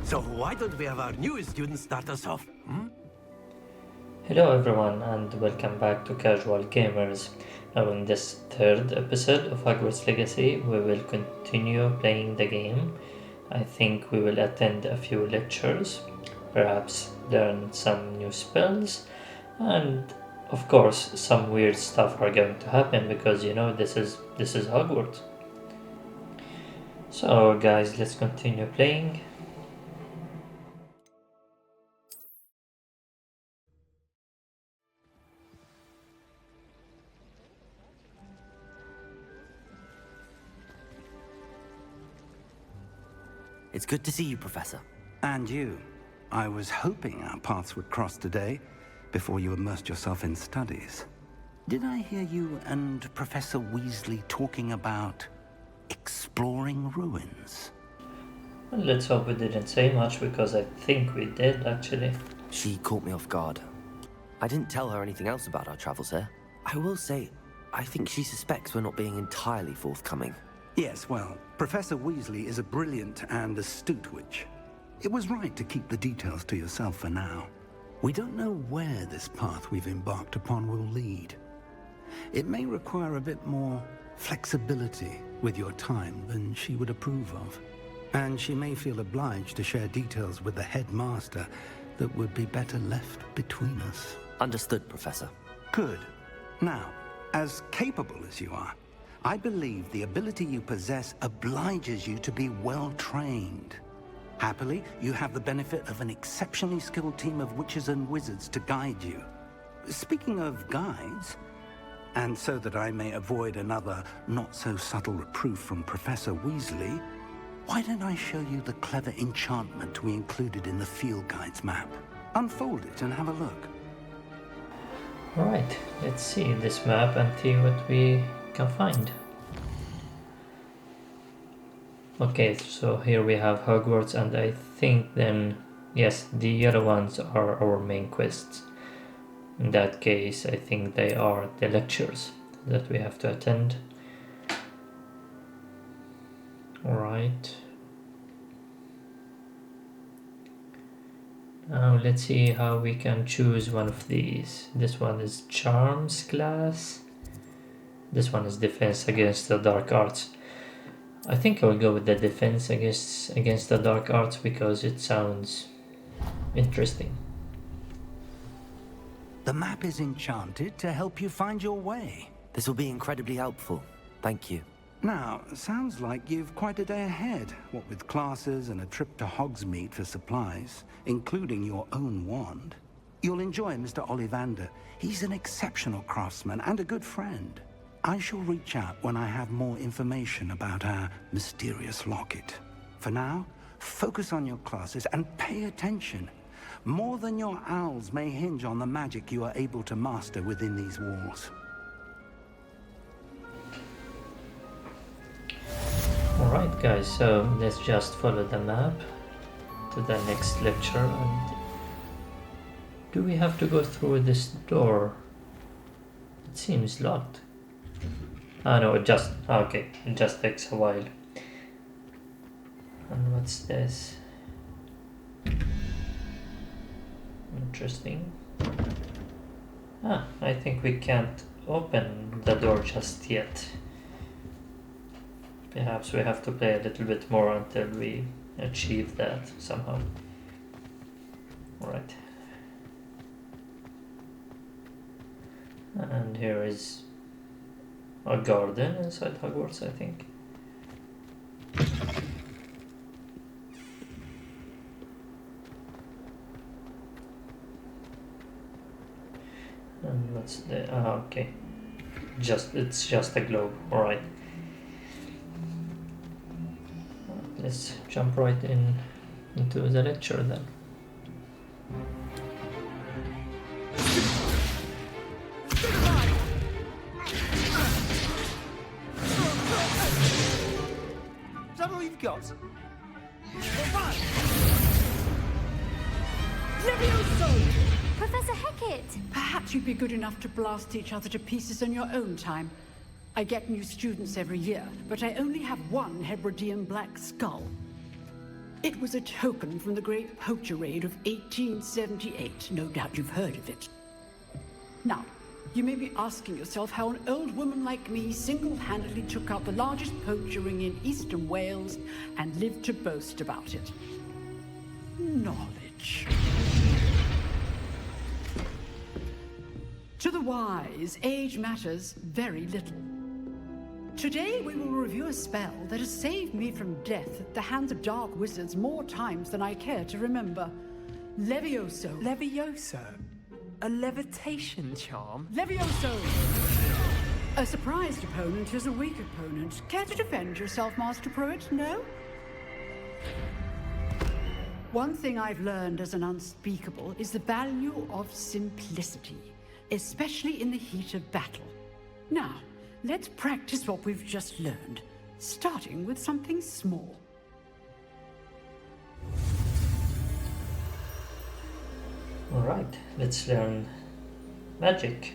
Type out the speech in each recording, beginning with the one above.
So why don't we have our newest student start us off? Hello everyone and welcome back to Casual Gamers. Now in this third episode of Hogwarts Legacy we will continue playing the game. I think we will attend a few lectures, perhaps learn some new spells, and of course some weird stuff are going to happen because you know this is Hogwarts. So guys, let's continue playing. It's good to see you, Professor. And you. I was hoping our paths would cross today, before you immersed yourself in studies. Did I hear you and Professor Weasley talking about exploring ruins? Well, let's hope we didn't say much because I think we did actually. She caught me off guard. I didn't tell her anything else about our travels here. I will say, I think she suspects we're not being entirely forthcoming. Yes, well, Professor Weasley is a brilliant and astute witch. It was right to keep the details to yourself for now. We don't know where this path we've embarked upon will lead. It may require a bit more flexibility with your time than she would approve of. And she may feel obliged to share details with the headmaster that would be better left between us. Understood, Professor. Good. Now, as capable as you are, I believe the ability you possess obliges you to be well-trained. Happily, you have the benefit of an exceptionally skilled team of witches and wizards to guide you. Speaking of guides, and so that I may avoid another not-so-subtle reproof from Professor Weasley, why don't I show you the clever enchantment we included in the field guide's map? Unfold it and have a look. Alright, let's see this map and see what we can find. Okay, so here we have Hogwarts, and I think then, yes, the other ones are our main quests. In that case, I think they are the lectures that we have to attend. Alright. Now let's see how we can choose one of these. This one is Charms class. This one is Defense against the Dark Arts. I think I will go with the Defense against the Dark Arts because it sounds interesting. The map is enchanted to help you find your way. This will be incredibly helpful. Thank you. Now, sounds like you've quite a day ahead, what with classes and a trip to Hogsmeade for supplies, including your own wand. You'll enjoy Mr. Ollivander. He's an exceptional craftsman and a good friend. I shall reach out when I have more information about our mysterious locket. For now, focus on your classes and pay attention. More than your owls may hinge on the magic you are able to master within these walls. Alright guys, so let's just follow the map to the next lecture. And do we have to go through this door? It seems locked. Ah no, it just takes a while. And what's this? Interesting. Ah, I think we can't open the door just yet. Perhaps we have to play a little bit more until we achieve that somehow. Alright. And here is a garden inside Hogwarts, I think. And what's the... okay. It's just a globe, alright. Let's jump right into the lecture then. Is that all you've got? Professor Hecat! Perhaps you'd be good enough to blast each other to pieces in your own time. I get new students every year, but I only have one Hebridean black skull. It was a token from the Great Poacher Raid of 1878. No doubt you've heard of it. Now, you may be asking yourself how an old woman like me single-handedly took out the largest poacher ring in eastern Wales and lived to boast about it. Knowledge. To the wise, age matters very little. Today we will review a spell that has saved me from death at the hands of dark wizards more times than I care to remember. Levioso. Levioso? A levitation charm? Levioso! A surprised opponent is a weak opponent. Care to defend yourself, Master Pruitt? No? One thing I've learned as an unspeakable is the value of simplicity, especially in the heat of battle. Now, let's practice what we've just learned, starting with something small. Alright, let's learn magic.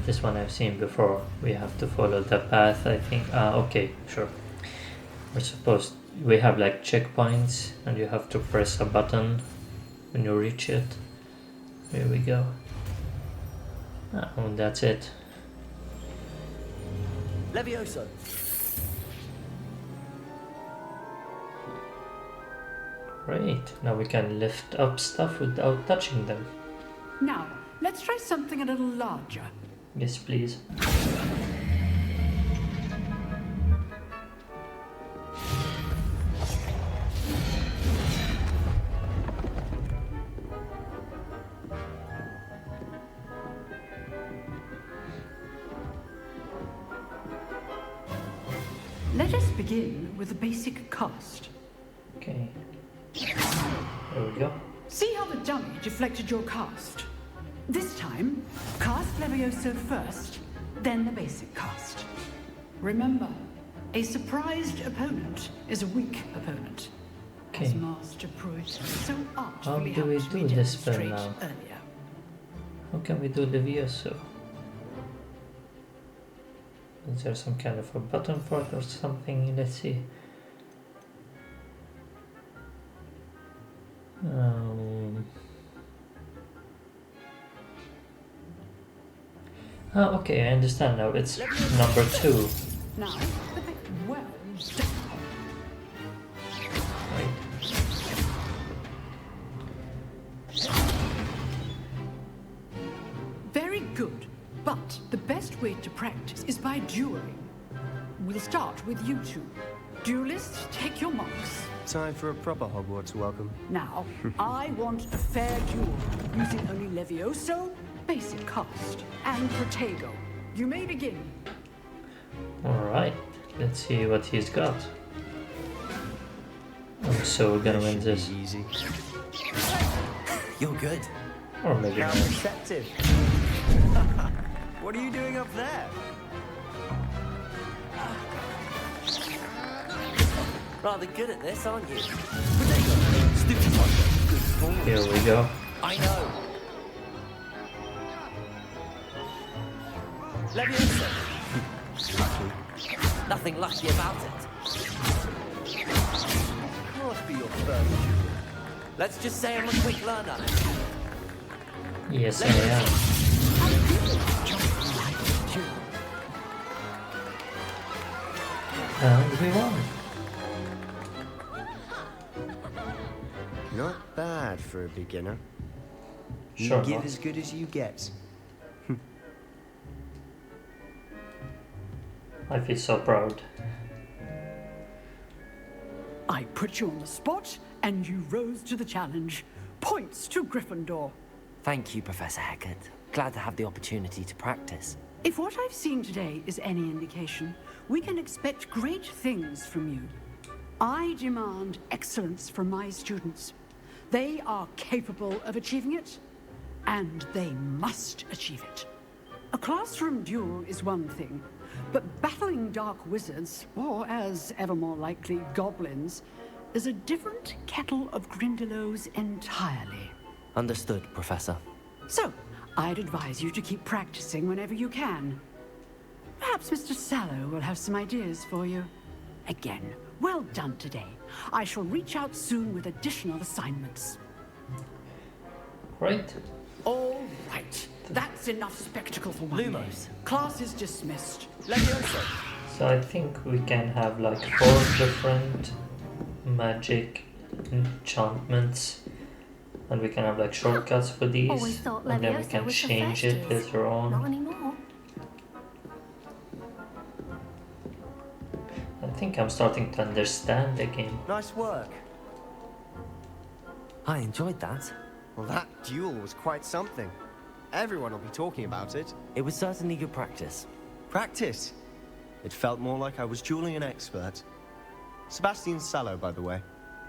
This one I've seen before. We have to follow the path, I think. Okay, sure. We have like checkpoints and you have to press a button when you reach it. Here we go. And that's it. Levioso. Great, now we can lift up stuff without touching them. Now, let's try something a little larger. Yes, please. Let us begin with a basic cast. Okay. There we go. See how the dummy deflected your cast? This time, cast Levioso first, then the basic cast. Remember, a surprised opponent is a weak opponent. As Okay. Master Pruitt so How artfully do we helped me do this spell demonstrate now? earlier. How can we do Levioso? Is there some kind of a button for it or something? Let's see. Okay, I understand now. It's number 2. Now, a bit well done. Right. Very good. But the best way to practice is by dueling. We'll start with you two. Duelists, take your marks. Time for a proper Hogwarts welcome. Now, I want a fair duel, using only Levioso, basic cast, and Protego. You may begin. Alright, let's see what he's got. I'm so gonna win this. Easy. You're good. Or maybe How not. receptive. What are you doing up there? Rather good at this, aren't you? Stupid one. Good forward. Here we go. I know. Levioso. Nothing lucky about it. Must be your first. Let's just say I'm a quick learner. Yes, I am. And we won. Not bad for a beginner. Sure You give not. as good as you get. I feel so proud. I put you on the spot, and you rose to the challenge. Points to Gryffindor. Thank you, Professor Hecat. Glad to have the opportunity to practice. If what I've seen today is any indication, we can expect great things from you. I demand excellence from my students. They are capable of achieving it, and they must achieve it. A classroom duel is one thing, but battling dark wizards, or as ever more likely, goblins, is a different kettle of Grindylows entirely. Understood, Professor. So, I'd advise you to keep practicing whenever you can. Perhaps Mr. Sallow will have some ideas for you. Again, Well done today. I shall reach out soon with additional assignments. Right. All right. That's enough spectacle for one day. Lumos. Class is dismissed. Levioso. So I think we can have like 4 different magic enchantments, and we can have like shortcuts for these, Always thought and then we Leviosa can was the change it fastest. later on. Not anymore. I think I'm starting to understand the game. Nice work. I enjoyed that. Well, that duel was quite something. Everyone will be talking about it. It was certainly good practice. Practice. It felt more like I was dueling an expert. Sebastian Sallow, by the way.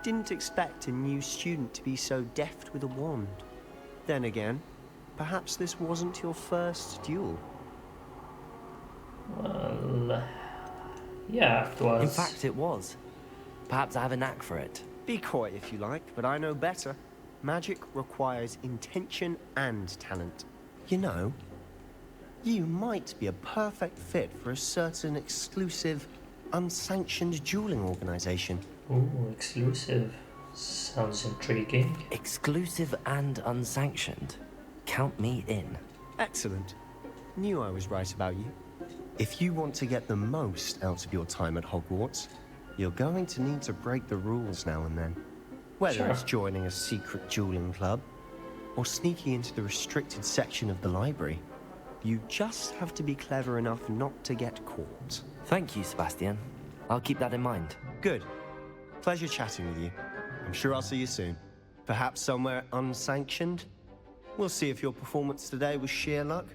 Didn't expect a new student to be so deft with a wand. Then again, perhaps this wasn't your first duel. Well, yeah, it was. In fact, it was. Perhaps I have a knack for it. Be coy if you like, but I know better. Magic requires intention and talent. You know, you might be a perfect fit for a certain exclusive, unsanctioned dueling organization. Ooh, exclusive. Sounds intriguing. Exclusive and unsanctioned. Count me in. Excellent. Knew I was right about you. If you want to get the most out of your time at Hogwarts, you're going to need to break the rules now and then. Whether Sure. it's joining a secret dueling club or sneaking into the restricted section of the library, you just have to be clever enough not to get caught. Thank you, Sebastian. I'll keep that in mind. Good. Pleasure chatting with you. I'm sure I'll see you soon. Perhaps somewhere unsanctioned? We'll see if your performance today was sheer luck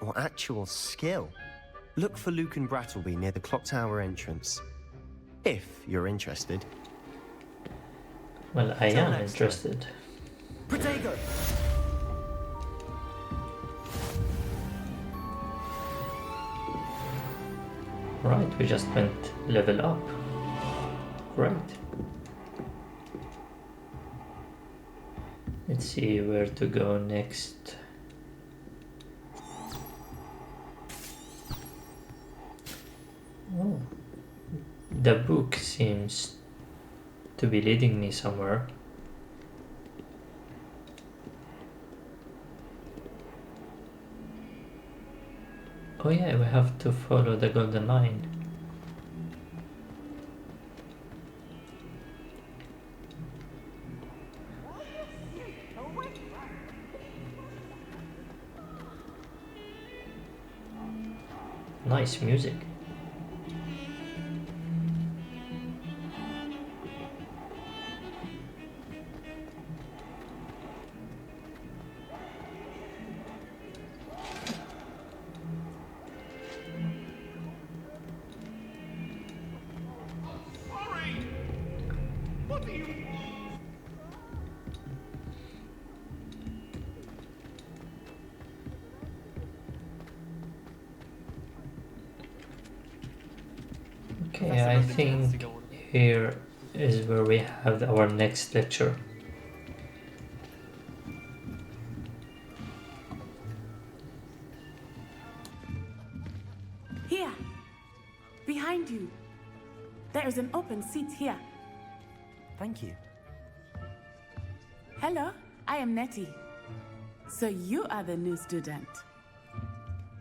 or actual skill. Look for Luke and Brattleby near the clock tower entrance. If you're interested. Well, I Till am next interested. Protego! Right, we just went level up. Great. Let's see where to go next. Oh, the book seems to be leading me somewhere. Oh yeah, we have to follow the golden line. Nice music. Okay, I think here is where we have our next lecture. Here, behind you. There is an open seat here. Thank you. Hello, I am Nettie. So you are the new student.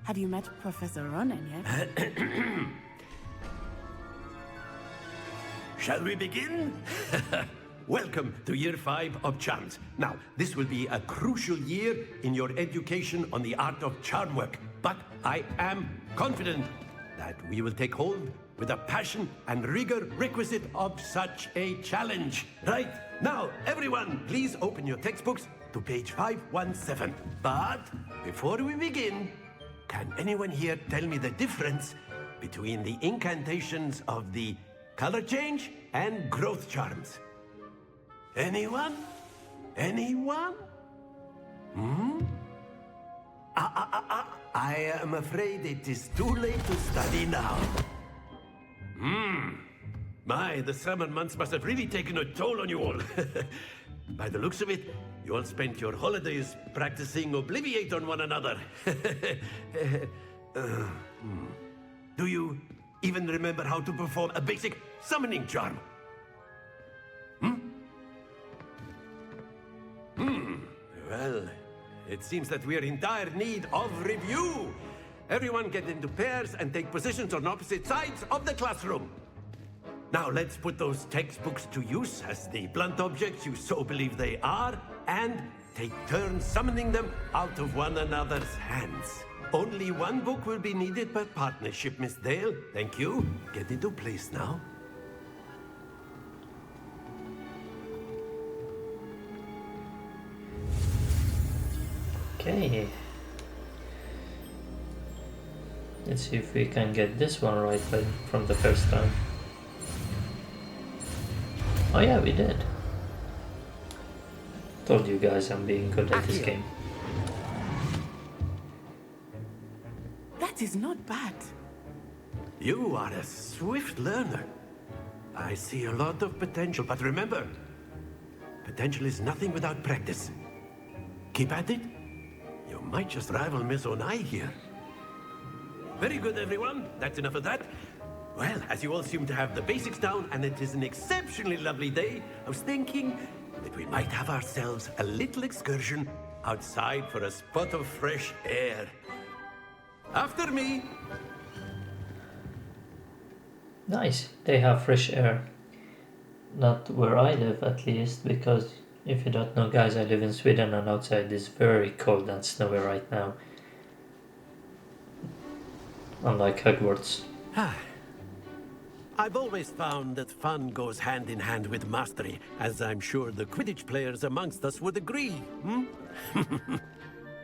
Have you met Professor Ronan yet? Shall we begin? Welcome to Year 5 of Charms. Now, this will be a crucial year in your education on the art of charm work. But I am confident that we will take hold with the passion and rigor requisite of such a challenge. Right, now, everyone, please open your textbooks to page 517. But before we begin, can anyone here tell me the difference between the incantations of the color change and growth charms? Anyone? Anyone? I am afraid it is too late to study now. My, the summer months must have really taken a toll on you all. By the looks of it, you all spent your holidays practicing Obliviate on one another. Do you even remember how to perform a basic summoning charm. Well, it seems that we are in dire need of review. Everyone get into pairs and take positions on opposite sides of the classroom. Now let's put those textbooks to use as the blunt objects you so believe they are, and take turns summoning them out of one another's hands. Only one book will be needed per partnership, Miss Dale. Thank you. Get into place now. Okay. Let's see if we can get this one right from the first time. Oh yeah, we did. Told you guys I'm being good at this game. That is not bad. You are a swift learner. I see a lot of potential, but remember, potential is nothing without practice. Keep at it. You might just rival Miss Onai here. Very good, everyone. That's enough of that. Well, as you all seem to have the basics down, and it is an exceptionally lovely day, I was thinking that we might have ourselves a little excursion outside for a spot of fresh air. After me. Nice. They have fresh air. Not where I live, at least, because if you don't know, guys, I live in Sweden and outside is very cold and snowy right now. Unlike Hogwarts. I've always found that fun goes hand in hand with mastery, as I'm sure the Quidditch players amongst us would agree.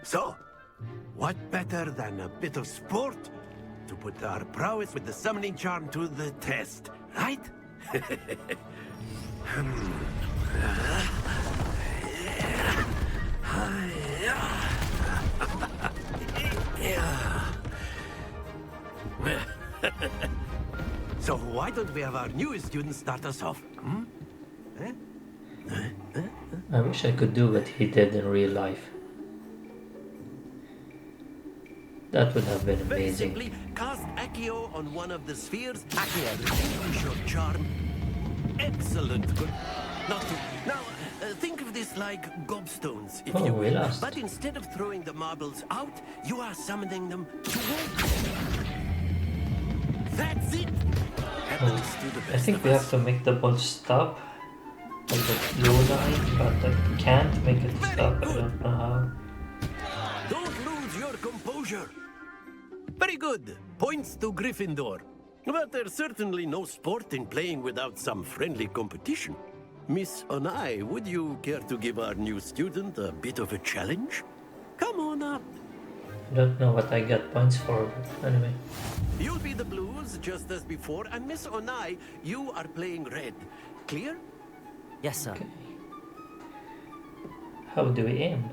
So, what better than a bit of sport to put our prowess with the summoning charm to the test, right? So why don't we have our newest student start us off? I wish I could do what he did in real life. That would have been Very amazing. simply, cast Accio on one of the spheres. Accio, relinquish your charm. Excellent. Good. Now, think of this like gobstones, if you we will. lost. But instead of throwing the marbles out, you are summoning them towards. That's it. Happens to the I best think of we us. have to make the ball stop at the blue line, but I can't make it stop. I don't know how. Don't lose your composure. Very good. Points to Gryffindor. But there's certainly no sport in playing without some friendly competition. Miss Onai, would you care to give our new student a bit of a challenge? Come on up. I don't know what I got points for, but anyway. You'll be the blues, just as before, and Miss Onai, you are playing red. Clear? Yes, sir. Okay. How do we aim?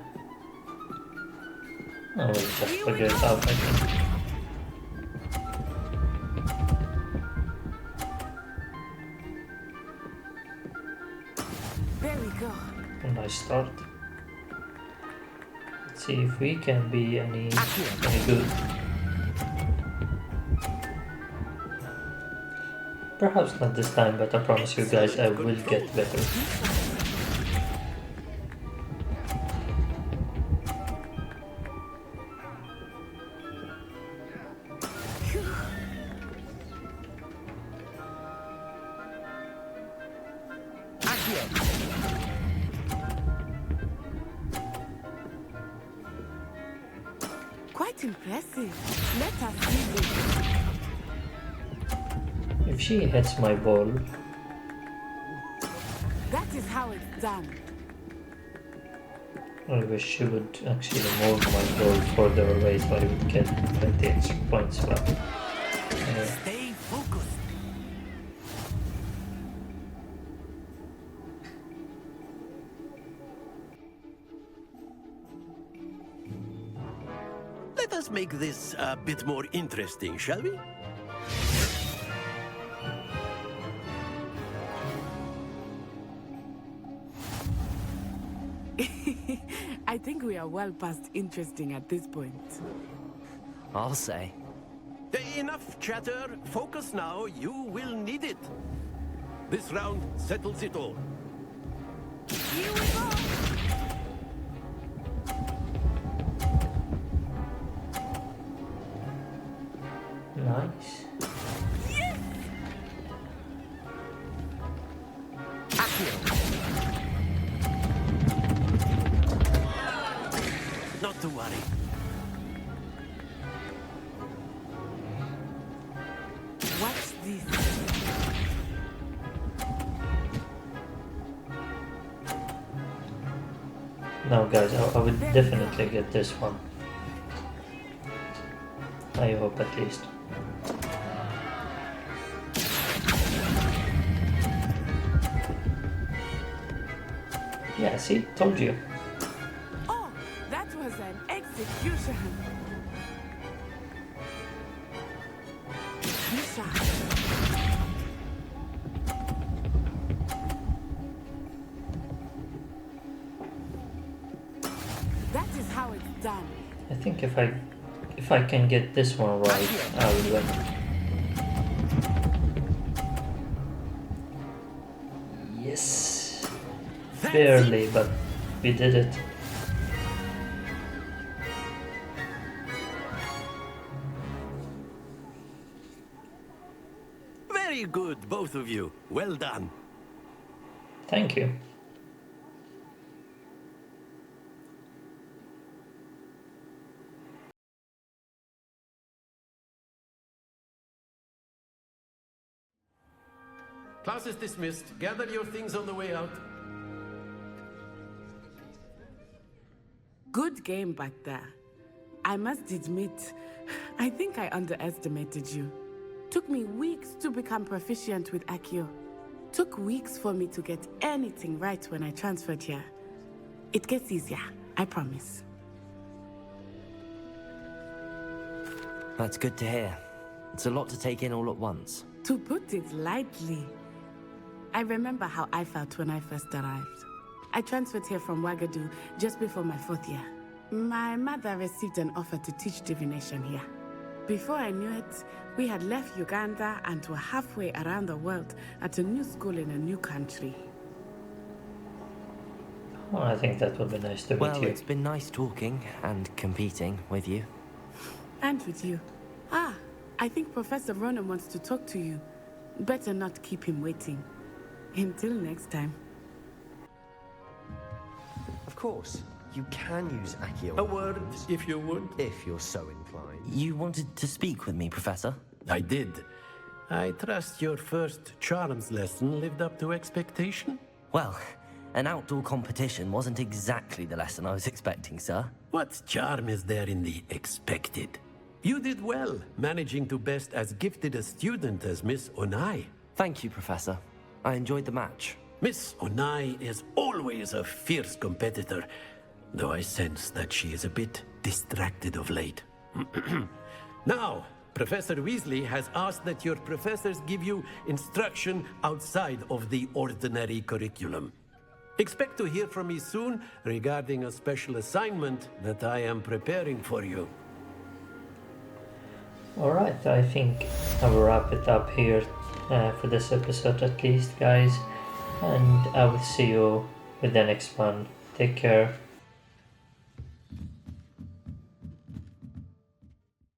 Oh, we'll just figure it out, I think. There we go. A nice start. Let's see if we can be any good. Perhaps not this time, but I promise you guys I will get better. Quite impressive. Let us see this. If she hits my ball, That is how it's done. I wish she would actually move my ball further away so I would get 20 extra points, but Stay focused. Let us make this a bit more interesting, shall we? I think we are well past interesting at this point. I'll say. Enough chatter. Focus now. You will need it. This round settles it all. Here we go. Nice. Not to worry. What's this? No, guys, I would definitely get this one. I hope at least. Yeah, see? Told you. Oh, that was an execution. Misha. That is how it's done. I think if I can get this one right, I will win. Yes. Barely, but we did it. Very good, both of you. Well done. Thank you. Class is dismissed. Gather your things on the way out. Good game back there. I must admit, I think I underestimated you. Took me weeks to become proficient with Accio. Took weeks for me to get anything right when I transferred here. It gets easier, I promise. That's good to hear. It's a lot to take in all at once. To put it lightly, I remember how I felt when I first arrived. I transferred here from Wagadu just before my 4th year. My mother received an offer to teach divination here. Before I knew it, we had left Uganda and were halfway around the world at a new school in a new country. Well, I think that would be nice to meet Well, you. it's been nice talking and competing with you. And with you. Ah, I think Professor Ronan wants to talk to you. Better not keep him waiting. Until next time. Of course, you can use Accio. A word, if you would. If you're so inclined. You wanted to speak with me, Professor? I did. I trust your first charms lesson lived up to expectation? Well, an outdoor competition wasn't exactly the lesson I was expecting, sir. What charm is there in the expected? You did well, managing to best as gifted a student as Miss Onai. Thank you, Professor. I enjoyed the match. Miss Onai is always a fierce competitor, though I sense that she is a bit distracted of late. Now, Professor Weasley has asked that your professors give you instruction outside of the ordinary curriculum. Expect to hear from me soon regarding a special assignment that I am preparing for you. Alright, I think I will wrap it up here for this episode at least, guys. And I will see you with the next one. Take care.